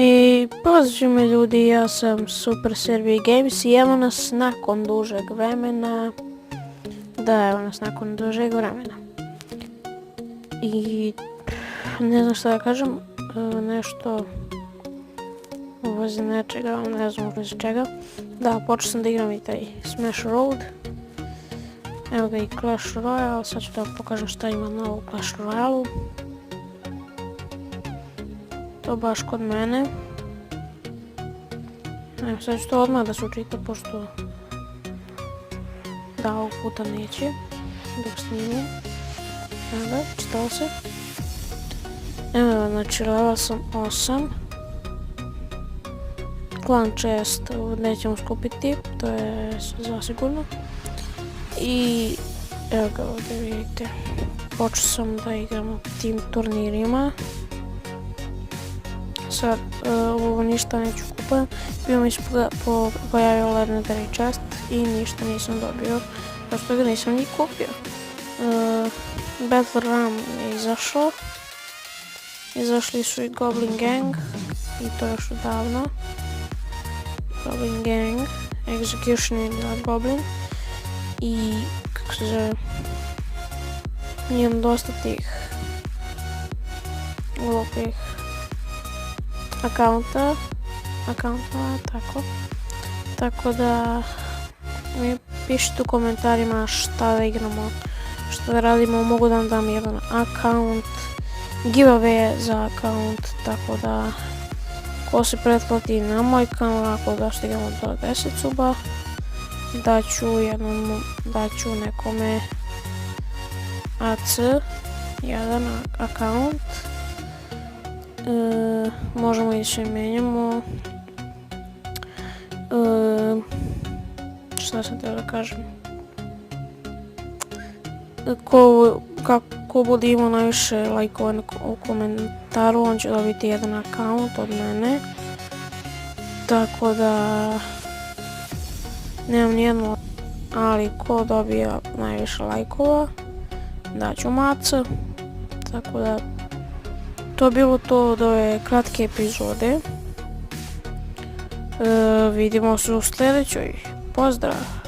I pozdrav me ljudi, ja sam Super Servi Games i evo nas nakon dužeg vremena. Da, evo nas nakon dužeg vremena. I ne znam šta da kažem, nešto u vezi nečega, ne znam u vezi čega. Da, počeo sam da igram i taj Smash Road. Evo ga i Clash Royale, sad ću da vam pokažem šta ima novo u Clash Royale-u. To baš kod mene. Evo, sad ću to odmah da se učita, pošto da, ovog puta neće dok snimim. Evo ga, čitalo se. Evo, znači level sam 8. Clan chest nećemo skupiti, to je zasigurno. I evo ga ovdje vidite, počeo sam da igram u tim turnirima. Sad ovo ništa neću kupati, bio mi se pojavio Legendary chest i ništa nisam dobio, zato ga nisam ni kupio. Battle Ram je izašao, izašli su i Goblin Gang i to još odavno. Goblin Gang, Execution je bila Goblin i kako se zove, imam dosta tih glupih akaunta, tako da mi pišite u komentarima šta da igramo, šta da radimo, mogu da vam dam jedan akaunt, giveaway za akaunt, tako da ko se pretplati na moj kanal, ako da stignemo do 10 suba, daću nekome AC, jedan akaunt. Možemo i se menjamo. Šta sam teo da kažem? Ko bude imao najviše lajkova u komentaru, on će dobiti jedan akaunt od mene. Tako da nemam nijedno, ali ko dobija najviše lajkova, daću maca. Tako da to je bilo to od ove kratke epizode. Vidimo se u sljedećoj. Pozdrav!